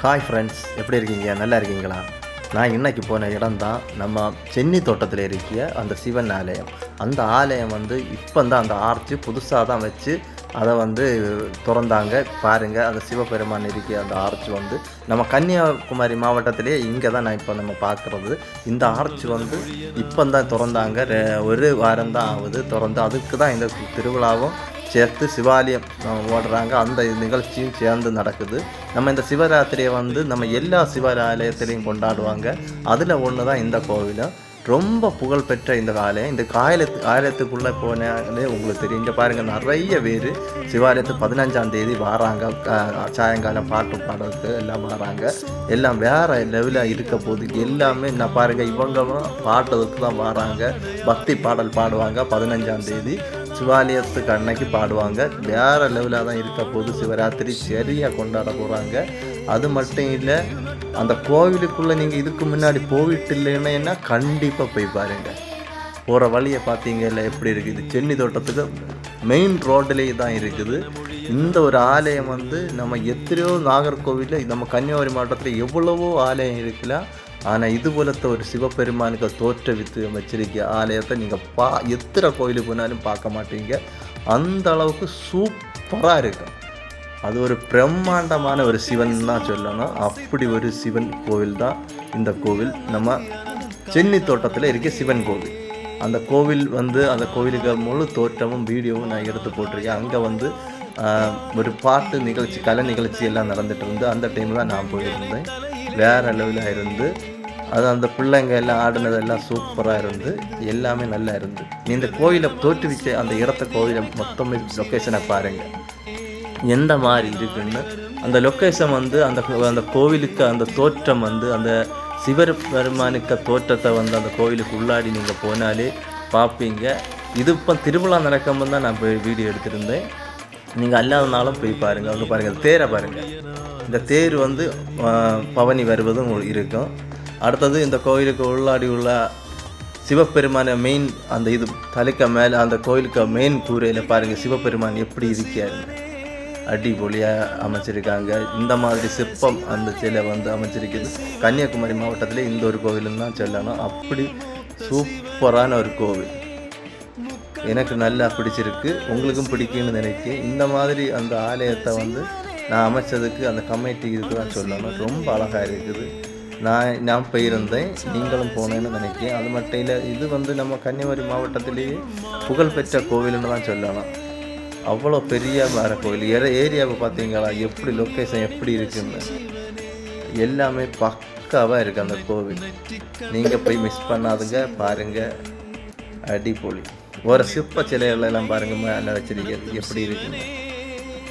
Hi friends, எப்படி இருக்கீங்க? நல்லா இருக்கீங்களா? நான் இன்றைக்கி போன இடம் தான் நம்ம சென்னி தோட்டத்தில் இருக்கிய அந்த சிவன் ஆலயம். அந்த ஆலயம் இப்போ தான் அந்த ஆர்ச்சு புதுசாக தான் வச்சு அதை திறந்தாங்க. பாருங்கள், அந்த சிவபெருமான் இருக்கிய அந்த ஆர்ச் நம்ம கன்னியாகுமரி மாவட்டத்திலே இங்கே தான் நான் இப்போ நம்ம பார்க்குறது. இந்த ஆர்ச் இப்போ தான் திறந்தாங்க. ஒரு வாரம் தான் ஆகுது திறந்து. அதுக்கு தான் இந்த திருவிழாவும் சேர்த்து சிவாலயம் ஓடுறாங்க. அந்த நிகழ்ச்சியும் சேர்ந்து நடக்குது. நம்ம இந்த சிவராத்திரியை நம்ம எல்லா சிவாலயத்திலையும் கொண்டாடுவாங்க. அதில் ஒன்று தான் இந்த கோவிலும். ரொம்ப புகழ்பெற்ற இந்த ஆலயம். இந்த ஆலயத்துக்குள்ளே போனாலே உங்களுக்கு தெரியும். இங்கே பாருங்கள், நிறைய பேர் சிவாலயத்துக்கு 15ஆம் தேதி வராங்க. சாயங்காலம் பாட்டு பாடுறதுக்கு எல்லாம் வராங்க. எல்லாம் வேறு லெவலில் இருக்க போது எல்லாமே நான் பாருங்கள், இவங்களும் பாடுறதுக்கு தான் வராங்க. பக்தி பாடல் பாடுவாங்க. 15ஆம் தேதி சிவாலயத்துக்கு அன்னைக்கு பாடுவாங்க. வேறு லெவலாக தான் இருக்க போது. சிவராத்திரி சரியாக கொண்டாட போகிறாங்க. அது மட்டும் இல்லை, அந்த கோவிலுக்குள்ளே நீங்கள் இதுக்கு முன்னாடி போயிட்டு இல்லைன்னா கண்டிப்பாக போய் பாருங்கள். போகிற வழியை பார்த்தீங்கல்ல எப்படி இருக்குது. சென்னி தோட்டத்துக்கு மெயின் ரோட்டிலேயே தான் இருக்குது. இந்த ஒரு ஆலயம் நம்ம எத்தனையோ நாகர்கோவிலில் நம்ம கன்னியாகுமரி மாவட்டத்தில் எவ்வளவோ ஆலயம் இருக்கலாம். ஆனால் இது போலத்த ஒரு சிவபெருமானுக்கு தோற்றுவித்து வச்சிருக்க ஆலயத்தை நீங்கள் எத்தனை கோயிலுக்கு போனாலும் பார்க்க மாட்டீங்க. அந்த அளவுக்கு சூப்பராக இருக்கும். அது ஒரு பிரம்மாண்டமான ஒரு சிவன் தான் சொல்லணும். அப்படி ஒரு சிவன் கோவில் தான் இந்த கோவில். நம்ம சென்னி தோட்டத்தில் இருக்க சிவன் கோவில். அந்த கோவில் அந்த கோவிலுக்கு முழு தோற்றமும் வீடியோவும் நான் எடுத்து போட்டிருக்கேன். அங்கே ஒரு பாட்டு நிகழ்ச்சி, கலை நிகழ்ச்சி எல்லாம் நடந்துகிட்டு இருந்து அந்த டைமில் தான் நான் போயிருந்தேன். வேறு லெவலில் இருந்து அந்த பிள்ளைங்க எல்லாம் ஆடினதெல்லாம் சூப்பராக இருந்து எல்லாமே நல்லா இருந்து. இந்த கோயிலை தோற்றுவிச்ச அந்த இடத்த கோயிலை மொத்தமே லொக்கேஷனை பாருங்கள் எந்த மாதிரி இருக்குன்னு. அந்த லொக்கேஷன் அந்த கோவிலுக்கு அந்த தோற்றம் அந்த சிவபெருமானுக்கு தோற்றத்தை அந்த கோவிலுக்கு உள்ளாடி நீங்கள் போனாலே பார்ப்பீங்க. இது இப்போ திருவிழா நடக்கும்போது தான் நான் போய் வீடியோ எடுத்திருந்தேன். நீங்கள் அல்லாதனாலும் போய் பாருங்கள். அவங்க பாருங்கள், தேரை பாருங்கள். இந்த தேர் பவனி வருவதும் இருக்கும். அடுத்தது இந்த கோயிலுக்கு உள்ளாடி உள்ள சிவபெருமான மெயின் அந்த இது தலைக்க மேலே அந்த கோயிலுக்கு மெயின் கூரையில் பாருங்கள் சிவபெருமான் எப்படி இருக்காரு. அடிப்பொலியாக அமைச்சிருக்காங்க. இந்த மாதிரி சிற்பம் அந்த சிலை அமைச்சிருக்குது. கன்னியாகுமரி மாவட்டத்தில் இந்த ஒரு கோவிலும் தான் சொல்லணும். அப்படி சூப்பரான ஒரு கோவில். எனக்கு நல்லா பிடிச்சிருக்கு. உங்களுக்கும் பிடிக்குன்னு நினைக்கிறேன். இந்த மாதிரி அந்த ஆலயத்தை நான் அமைச்சதுக்கு அந்த கமிட்டி இதுக்கு தான் சொல்லணும். ரொம்ப அழகாக இருக்குது. நான் போயிருந்தேன், நீங்களும் போனேன்னு நினைக்கிறேன். அது மட்டும் இல்லை, இது நம்ம கன்னியாகுமரி மாவட்டத்திலேயே புகழ்பெற்ற கோவில்னு தான் சொல்லணும். அவ்வளோ பெரிய வேறு கோவில். ஏரியாவை பார்த்தீங்களா எப்படி லொக்கேஷன் எப்படி இருக்குன்னு. எல்லாமே பக்காவாக இருக்குது அந்த கோவில். நீங்கள் போய் மிஸ் பண்ணாதுங்க, பாருங்கள். அடிப்பொலி. ஒரு சிற்ப சிலைகளெல்லாம் பாருங்கள் மேலே வச்சிருக்கிறது எப்படி இருக்குன்னு.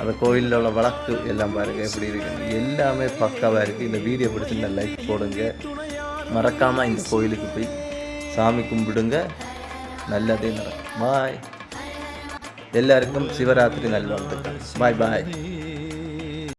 அந்த கோயிலில் உள்ள வழக்கு எல்லாம் பாருங்கள் எப்படி இருக்குது. எல்லாமே பக்காவாக இருக்குது. இந்த வீடியோ பிடிச்சி லைக் போடுங்க. மறக்காமல் இந்த கோயிலுக்கு போய் சாமி கும்பிடுங்க. நல்லதே நடக்கும். பாய். எல்லாருக்கும் சிவராத்திரி நல்வாழ்த்துக்கள். பாய் பாய்.